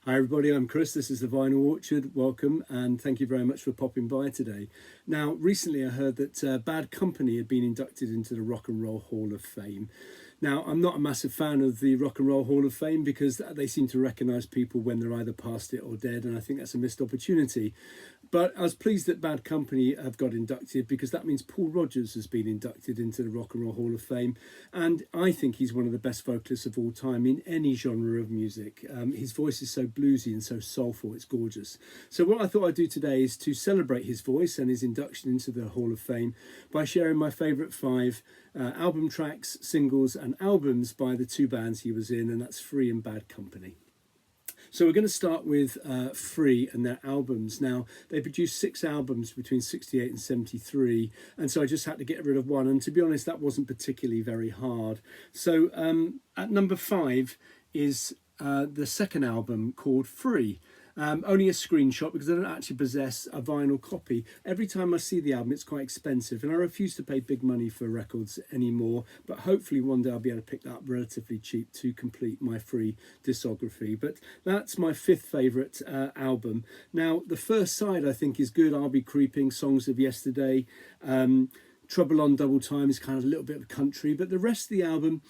Hi everybody, I'm Chris. This is the Vinyl Orchard. Welcome and thank you very much for popping by today. Now, recently I heard that Bad Company had been inducted into the Rock and Roll Hall of Fame. Now, I'm not a massive fan of the Rock and Roll Hall of Fame because they seem to recognise people when they're either past it or dead, and I think that's a missed opportunity. But I was pleased that Bad Company have got inducted because that means Paul Rodgers has been inducted into the Rock and Roll Hall of Fame, and I think he's one of the best vocalists of all time in any genre of music. His voice is so bluesy and so soulful, it's gorgeous. So what I thought I'd do today is to celebrate his voice and his induction into the Hall of Fame by sharing my favourite five album tracks, singles and albums by the two bands he was in, and that's Free and Bad Company. So we're going to start with Free and their albums. Now, they produced 6 albums between 68 and 73, and so I just had to get rid of one, and to be honest, that wasn't particularly very hard. So at number 5 is the second album called Free. Only a screenshot because I don't actually possess a vinyl copy. Every time I see the album, it's quite expensive, and I refuse to pay big money for records anymore, but hopefully one day I'll be able to pick that up relatively cheap to complete my Free discography. But that's my 5th favourite album. Now, the first side I think is good. I'll Be Creeping, Songs of Yesterday, Trouble on Double Time is kind of a little bit of country, but the rest of the album,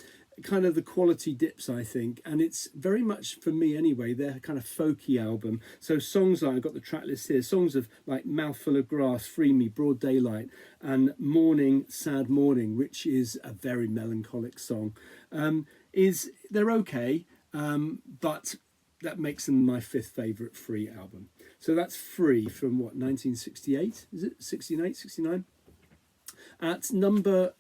kind of the quality dips, I think, and it's very much, for me anyway, their kind of folky album. So songs like, I've got the track list here, songs of like Mouthful of Grass, Free Me, Broad Daylight, and Morning, Sad Morning, which is a very melancholic song, they're okay, but that makes them my 5th favourite Free album. So that's Free from what, 1968? Is it 68, 69? At number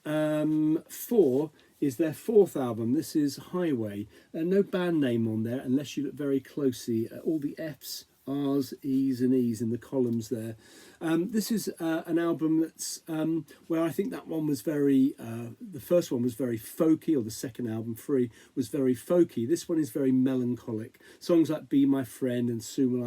4 is their 4th album. This is Highway. No band name on there unless you look very closely at all the F's, R's, E's and E's in the columns there. This is an album that's where I think that one was very, the first one was very folky, or the second album, Free, was very folky. This one is very melancholic. Songs like Be My Friend and Soon Will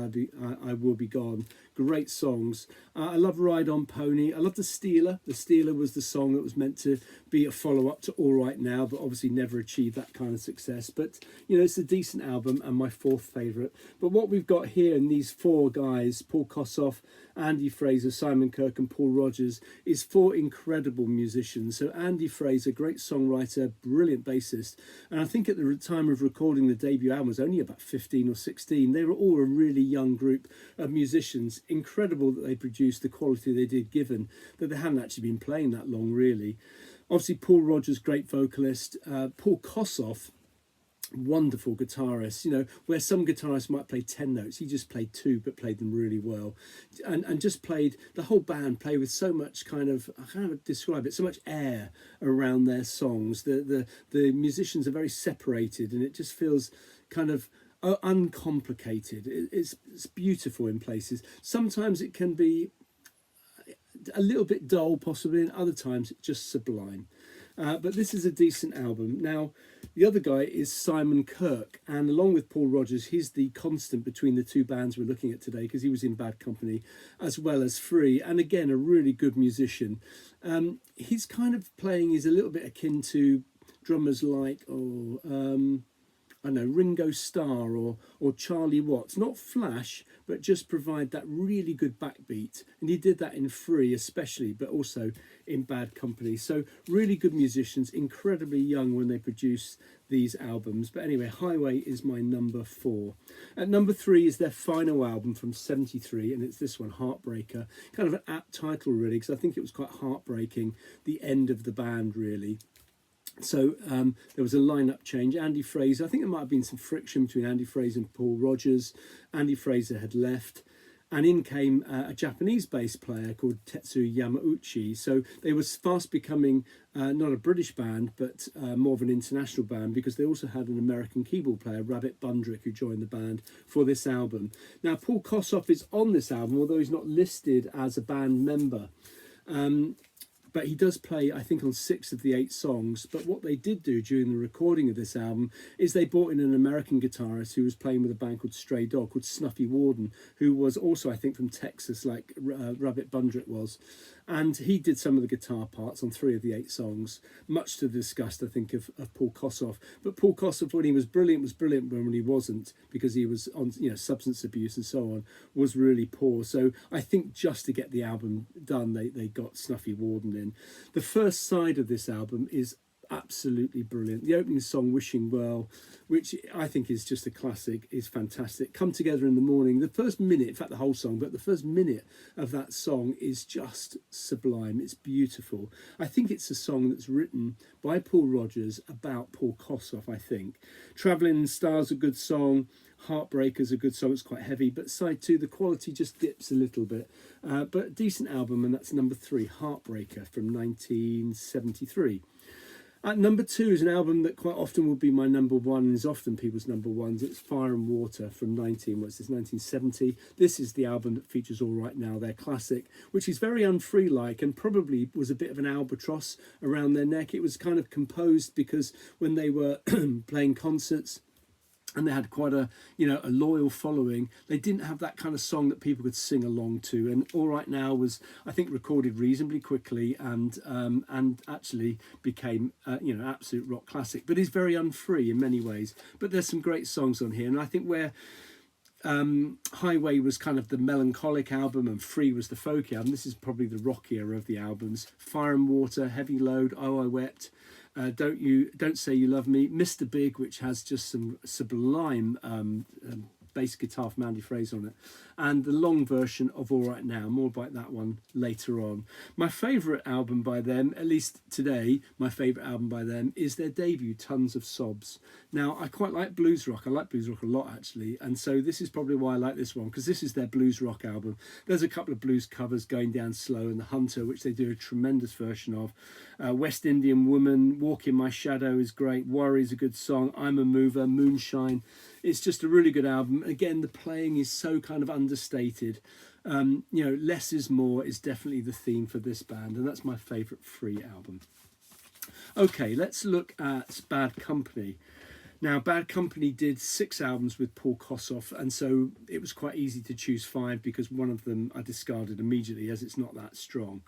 I Will Be Gone. Great songs. I love Ride On Pony. I love The Stealer. The Stealer was the song that was meant to be a follow-up to All Right Now, but obviously never achieved that kind of success. But, you know, it's a decent album and my 4th favourite. But what we've got here in these 4 guys, Paul Kossoff, Andy Fraser, Simon Kirke and Paul Rodgers, is 4 incredible musicians. So Andy Fraser, great songwriter, brilliant bassist, and I think at the time of recording the debut album was only about 15 or 16. They were all a really young group of musicians. Incredible that they produced the quality they did, given that they hadn't actually been playing that long really. Obviously Paul Rodgers, great vocalist. Paul Kossoff, wonderful guitarist, you know, where some guitarists might play 10 notes, he just played 2 but played them really well, and just played, the whole band play with so much kind of, I can't describe it, so much air around their songs. The musicians are very separated and it just feels kind of uncomplicated. It's beautiful in places. Sometimes it can be a little bit dull possibly, and other times it's just sublime. But this is a decent album. Now, the other guy is Simon Kirke, and along with Paul Rodgers, he's the constant between the 2 bands we're looking at today, because he was in Bad Company as well as Free, and again, a really good musician. His kind of playing is a little bit akin to drummers like, I don't know, Ringo Starr or Charlie Watts. Not flash, but just provide that really good backbeat. And he did that in Free especially, but also in Bad Company. So really good musicians, incredibly young when they produce these albums. But anyway, Highway is my number 4. At number 3 is their final album from 73, and it's this one, Heartbreaker. Kind of an apt title really, because I think it was quite heartbreaking, the end of the band really. So there was a lineup change. Andy Fraser, I think there might have been some friction between Andy Fraser and Paul Rodgers. Andy Fraser had left, and in came a Japanese bass player called Tetsu Yamauchi. So they was fast becoming not a British band, but more of an international band, because they also had an American keyboard player, Rabbit Bundrick, who joined the band for this album. Now, Paul Kossoff is on this album, although he's not listed as a band member. But he does play, I think, on 6 of the 8 songs. But what they did do during the recording of this album is they brought in an American guitarist who was playing with a band called Stray Dog, called Snuffy Warden, who was also, I think, from Texas, like Rabbit Bundrick was. And he did some of the guitar parts on 3 of the 8 songs, much to the disgust, I think, of Paul Kossoff. But Paul Kossoff, when he was brilliant, when he wasn't, because he was on, you know, substance abuse and so on, was really poor. So I think just to get the album done, they got Snuffy Warden in. The first side of this album is absolutely brilliant. The opening song, Wishing Well, which I think is just a classic, is fantastic. Come Together in the Morning, the first minute, in fact the whole song, but the first minute of that song is just sublime. It's beautiful. I think it's a song that's written by Paul Rodgers about Paul Kossoff, I think. Travelling Star's a good song. Heartbreaker's a good song. It's quite heavy, but side 2, the quality just dips a little bit, but decent album. And that's number 3, Heartbreaker from 1973. At number 2 is an album that quite often will be my number 1 and is often people's number 1s. It's Fire and Water from 1970. This is the album that features All Right Now, their classic, which is very Unfree-like and probably was a bit of an albatross around their neck. It was kind of composed because when they were playing concerts, and they had quite a, you know, a loyal following, they didn't have that kind of song that people could sing along to. And All Right Now was, I think, recorded reasonably quickly and actually became you know, absolute rock classic, but is very unfree in many ways. But there's some great songs on here, and I think where Highway was kind of the melancholic album and Free was the folky album, this is probably the rockier of the albums. Fire and Water, Heavy Load, Oh I Wept, Don't Say You Love Me, Mr. Big, which has just some sublime bass guitar from Andy Fraser on it, and the long version of All Right Now. More about that one later on. My favourite album by them, at least today, my favourite album by them is their debut, Tons of Sobs. Now, I quite like blues rock. I like blues rock a lot, actually, and so this is probably why I like this one, because this is their blues rock album. There's a couple of blues covers, Going Down Slow and The Hunter, which they do a tremendous version of. West Indian Woman, Walk in My Shadow is great. Worry is a good song. I'm a Mover, Moonshine. It's just a really good album. Again, the playing is so kind of understated. You know, less is more is definitely the theme for this band, and that's my favourite Free album. Okay, let's look at Bad Company. Now, Bad Company did 6 albums with Paul Kossoff, and so it was quite easy to choose 5 because one of them I discarded immediately as it's not that strong.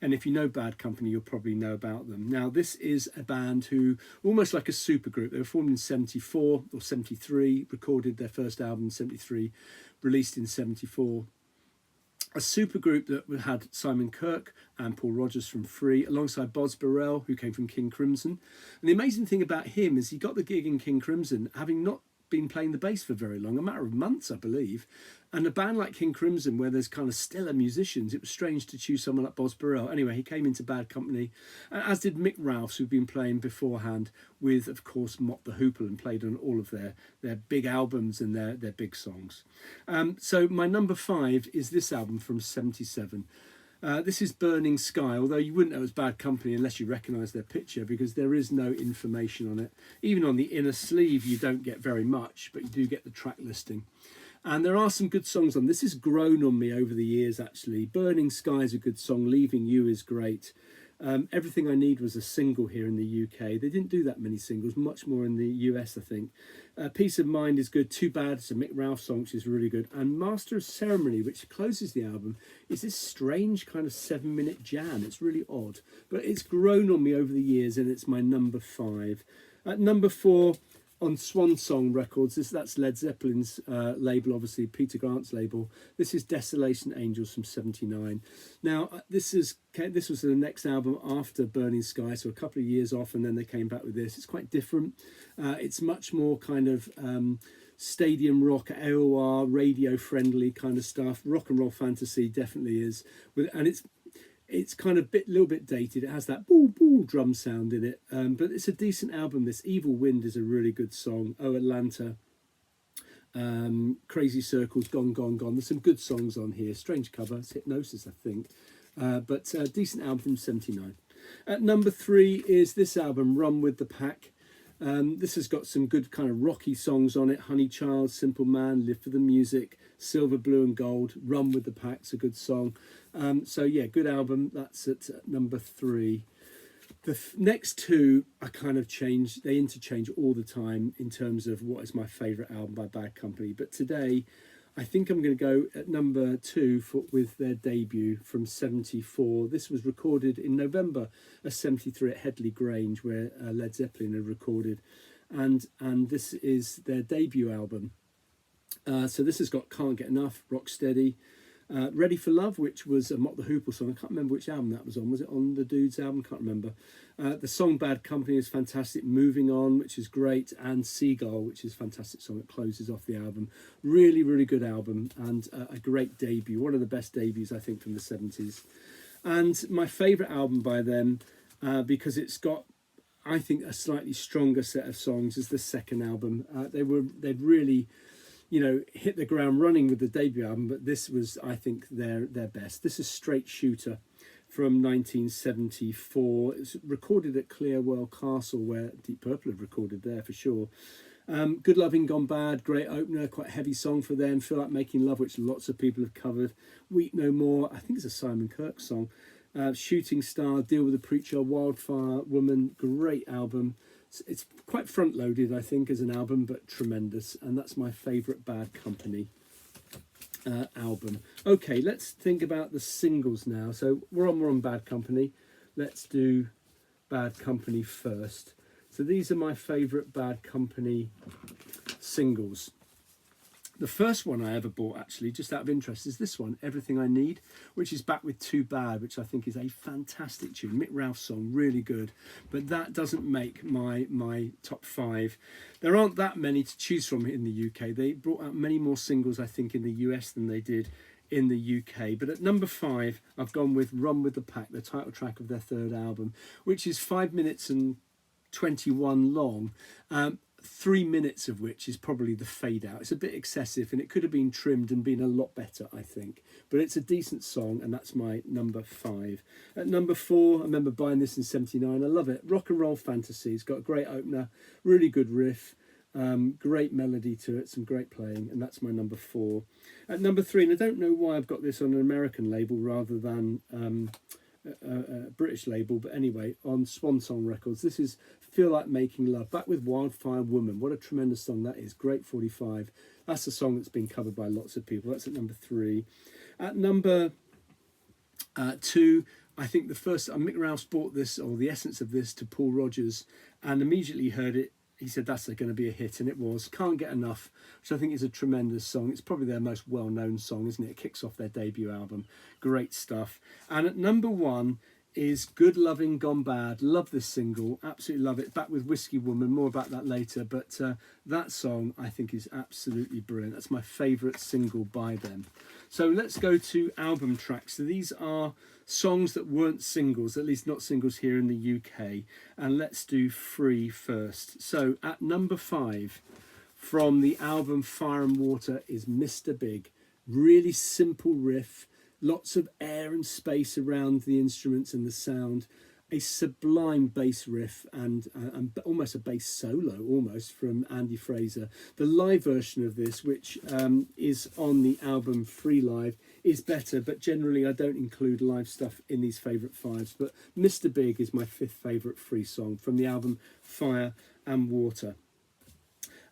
And if you know Bad Company, you'll probably know about them. Now, this is a band who, almost like a supergroup, they were formed in 74 or 73, recorded their first album in 73, released in 74. A supergroup that had Simon Kirke and Paul Rodgers from Free, alongside Boz Burrell, who came from King Crimson. And the amazing thing about him is he got the gig in King Crimson, having not been playing the bass for very long, a matter of months, I believe. And a band like King Crimson, where there's kind of stellar musicians, it was strange to choose someone like Boz Burrell. Anyway, he came into Bad Company, as did Mick Ralphs, who'd been playing beforehand with, of course, Mott the Hoople, and played on all of their big albums and their big songs. So my number 5 is this album from 77. This is Burning Sky, although you wouldn't know it's Bad Company unless you recognise their picture, because there is no information on it. Even on the inner sleeve, you don't get very much, but you do get the track listing. And there are some good songs on. This has grown on me over the years, actually. Burning Sky is a good song. Leaving You is great. Everything I Need was a single here in the UK. They didn't do that many singles, much more in the US, I think. Peace of Mind is good. Too Bad, it's a Mick Ralph song, which is really good. And Master of Ceremony, which closes the album, is this strange kind of 7-minute jam. It's really odd, but it's grown on me over the years, and it's my number 5. At number 4, on Swan Song Records, that's Led Zeppelin's label, obviously Peter Grant's label. This is Desolation Angels from 79. Now, this was the next album after Burning Sky, so a couple of years off, and then they came back with this. It's quite different. It's much more kind of stadium rock, AOR, radio friendly kind of stuff. Rock and roll fantasy definitely is, and it's kind of little bit dated. It has that boo boo drum sound in it, but it's a decent album. This Evil Wind is a really good song. Oh Atlanta, Crazy Circles, Gone Gone Gone. There's some good songs on here. Strange cover, it's Hypnosis, I think, but decent album from 79. At number 3 is this album, Run with the Pack. This has got some good kind of rocky songs on it. Honey Child, Simple Man, Live for the Music, Silver, Blue and Gold. Run with the Pack's a good song. So yeah, good album. That's at number 3. The next 2 I kind of change. They interchange all the time in terms of what is my favourite album by Bad Company. But today I think I'm going to go at number 2 with their debut from '74. This was recorded in November of '73 at Headley Grange, where Led Zeppelin had recorded, and this is their debut album. So this has got Can't Get Enough, Rock Steady, Ready for Love, which was a Mott the Hoople song. I can't remember which album that was on. Was it on the Dudes album? Can't remember. The song Bad Company is fantastic. Moving On, which is great, and Seagull, which is a fantastic song that closes off the album. Really, really good album, and a great debut. One of the best debuts, I think, from the 70s. And my favourite album by them, because it's got, I think, a slightly stronger set of songs, is the second album. They'd really, hit the ground running with the debut album, but this was, I think, their best. This is Straight Shooter from 1974. It's recorded at Clearwell Castle, where Deep Purple had recorded there for sure. Good Loving Gone Bad, great opener, quite a heavy song for them. Feel Like Making Love, which lots of people have covered. Weep No More, I think it's a Simon Kirke song. Shooting Star, Deal with the Preacher, Wildfire Woman, great album. It's quite front-loaded, I think, as an album, but tremendous. And that's my favourite Bad Company album. Okay, let's think about the singles now. So we're on Bad Company. Let's do Bad Company first. So these are my favourite Bad Company singles. The first one I ever bought, actually, just out of interest, is this one, Everything I Need, which is back with Too Bad, which I think is a fantastic tune. Mick Ralph's song, really good. But that doesn't make my top 5. There aren't that many to choose from in the UK. They brought out many more singles, I think, in the US than they did in the UK. But at number 5, I've gone with Run With The Pack, the title track of their third album, which is 5 minutes and 21 long. 3 minutes of which is probably the fade out. It's a bit excessive and it could have been trimmed and been a lot better, I think. But it's a decent song, and that's my number 5. At number 4, I remember buying this in '79. I love it. Rock and Roll Fantasy. It's got a great opener, really good riff, great melody to it, some great playing, and that's my number 4. At number 3, and I don't know why I've got this on an American label rather than a British label, but anyway, on Swan Song Records, this is Feel Like Making Love, back with Wildfire Woman. What a tremendous song that is. Great 45. That's a song that's been covered by lots of people. That's at number 3. At number 2, I think the first Mick Ralphs bought this, or the essence of this, to Paul Rodgers, and immediately heard it. He said that's going to be a hit, and it was. Can't Get Enough, which I think is a tremendous song. It's probably their most well-known song, isn't it? It kicks off their debut album. Great stuff. And at number 1 is Good Loving Gone Bad. Love this single, absolutely love it. Back with Whiskey Woman, more about that later. But that song, I think, is absolutely brilliant. That's my favourite single by them. So let's go to album tracks. So these are songs that weren't singles, at least not singles here in the UK. And let's do Free first. So at number 5, from the album Fire and Water, is Mr. Big. Really simple riff, lots of air and space around the instruments and the sound. A sublime bass riff and almost a bass solo almost from Andy Fraser. The live version of this, which is on the album Free Live, is better, but generally I don't include live stuff in these favourite 5s. But Mr. Big is my 5th favourite Free song from the album Fire and Water.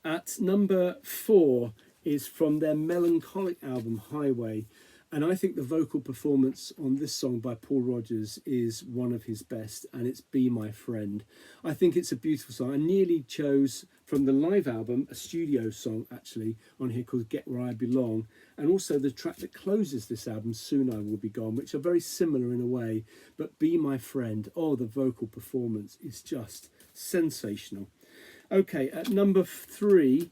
At number 4 is from their melancholic album Highway. And I think the vocal performance on this song by Paul Rodgers is one of his best, and it's Be My Friend. I think it's a beautiful song. I nearly chose from the live album a studio song actually on here called Get Where I Belong, and also the track that closes this album, Soon I Will Be Gone, which are very similar in a way. But Be My Friend, oh, the vocal performance is just sensational. Okay, at number 3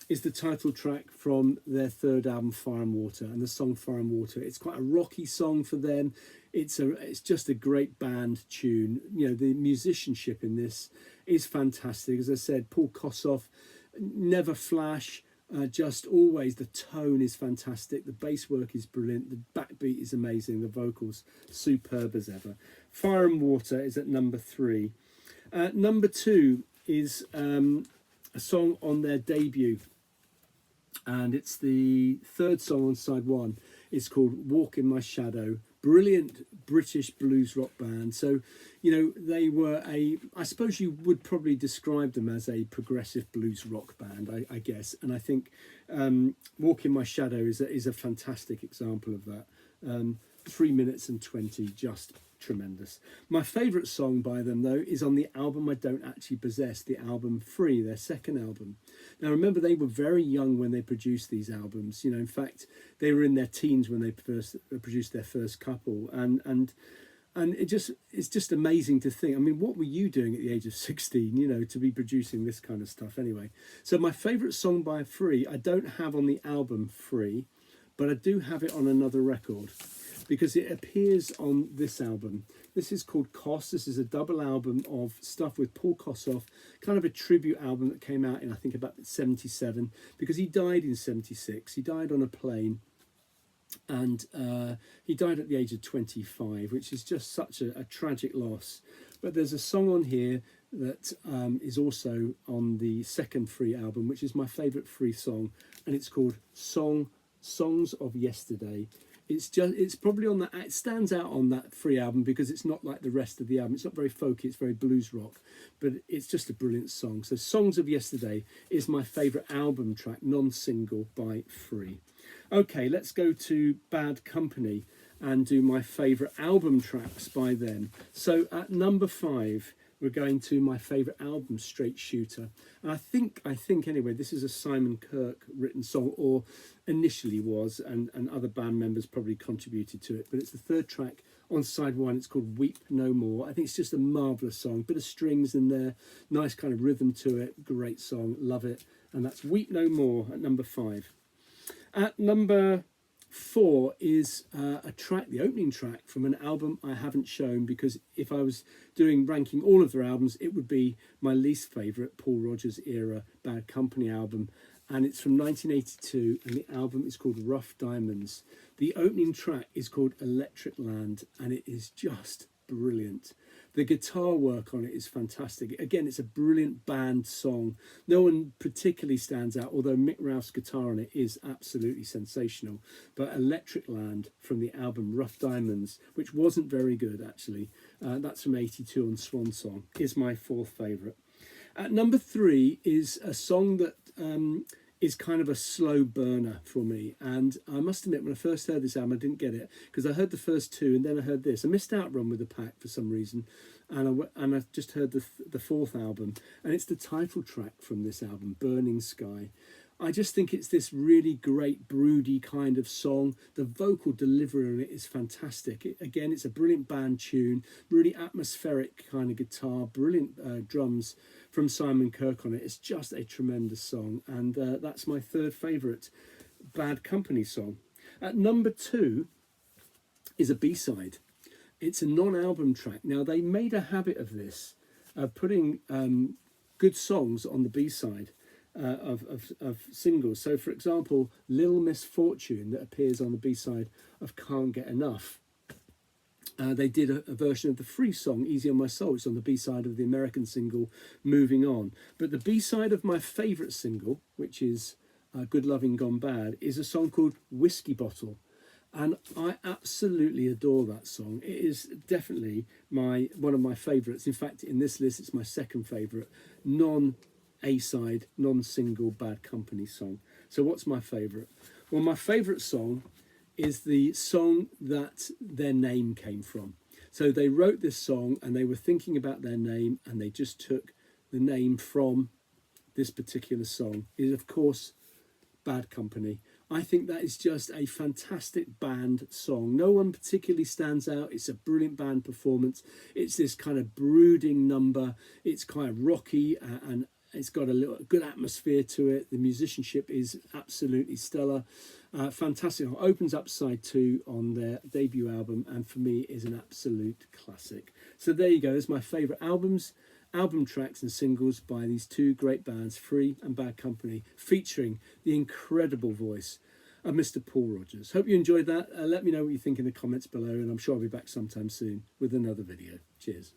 is the title track from their third album, Fire and Water, and the song Fire and Water. It's quite a rocky song for them. It's just a great band tune. You know, the musicianship in this is fantastic. As I said, Paul Kossoff, never flash, just always the tone is fantastic. The bass work is brilliant. The backbeat is amazing. The vocals superb as ever. Fire and Water is at number 3. Number 2 is a song on their debut, and it's the third song on side 1. It's called Walk in My Shadow brilliant British blues rock band. So, you know, they were I suppose you would probably describe them as a progressive blues rock band, I guess. And I think Walk in My Shadow is a fantastic example of that. 3 minutes and 20, just tremendous. My favourite song by them, though, is on the album I don't actually possess, the album Free, their second album. Now, remember, they were very young when they produced these albums. You know, in fact, they were in their teens when they first produced their first couple, and it's just amazing to think. I mean, what were you doing at the age of 16, you know, to be producing this kind of stuff anyway? So my favourite song by Free, I don't have on the album Free, but I do have it on another record, because it appears on this album. This is called Koss. This is a double album of stuff with Paul Kossoff, kind of a tribute album that came out in, I think, about 77, because he died in 76. He died on a plane, and he died at the age of 25, which is just such a tragic loss. But there's a song on here that is also on the second Free album, which is my favourite Free song, and it's called Songs of Yesterday. It's probably on that. It stands out on that Free album because it's not like the rest of the album. It's not very folky. It's very blues rock, but it's just a brilliant song. So Songs of Yesterday is my favourite album track, non-single, by Free. Okay, let's go to Bad Company and do my favourite album tracks by them. So at number 5, we're going to my favourite album, Straight Shooter. And I think anyway, this is a Simon Kirke written song, or initially was, and other band members probably contributed to it. But it's the third track on side 1. It's called Weep No More. I think it's just a marvellous song. Bit of strings in there, nice kind of rhythm to it. Great song, love it. And that's Weep No More at number 5. At number 4 is a track, the opening track from an album I haven't shown, because if I was ranking all of their albums, it would be my least favourite Paul Rodgers era Bad Company album, and it's from 1982, and the album is called Rough Diamonds. The opening track is called Electric Land, and it is just brilliant. The guitar work on it is fantastic. Again, it's a brilliant band song. No one particularly stands out, although Mick Ralph's guitar on it is absolutely sensational. But Electric Land from the album Rough Diamonds, which wasn't very good actually, that's from 82 on Swan Song, is my 4th favourite. At number 3 is a song that is kind of a slow burner for me, and I must admit, when I first heard this album, I didn't get it, because I heard the first 2 and then I heard this. I missed out Run with the Pack for some reason, and I just heard the 4th album, and it's the title track from this album, Burning Sky. I just think it's this really great broody kind of song. The vocal delivery on it is fantastic. Again, it's a brilliant band tune, really atmospheric kind of guitar, brilliant drums from Simon Kirke on it. It's just a tremendous song, and that's my 3rd favourite Bad Company song. At number 2 is a B-side. It's a non-album track. Now, they made a habit of this, putting good songs on the B-side of singles. So, for example, Little Miss Fortune, that appears on the B-side of Can't Get Enough. They did a version of the Free song, Easy on My Soul. It's on the B-side of the American single, Moving On. But the B-side of my favourite single, which is Good Loving Gone Bad, is a song called Whiskey Bottle. And I absolutely adore that song. It is definitely one of my favourites. In fact, in this list, it's my 2nd favourite non-A-side, non-single Bad Company song. So what's my favourite? Well, my favourite song is the song that their name came from. So they wrote this song and they were thinking about their name, and they just took the name from this particular song. It is, of course, Bad Company. I think that is just a fantastic band song. No one particularly stands out. It's a brilliant band performance. It's this kind of brooding number. It's kind of rocky, and it's got a good atmosphere to it. The musicianship is absolutely stellar. Fantastic. It opens up side 2 on their debut album, and for me is an absolute classic. So there you go. There's my favourite album tracks and singles by these 2 great bands, Free and Bad Company, featuring the incredible voice of Mr. Paul Rodgers. Hope you enjoyed that. Let me know what you think in the comments below, and I'm sure I'll be back sometime soon with another video. Cheers.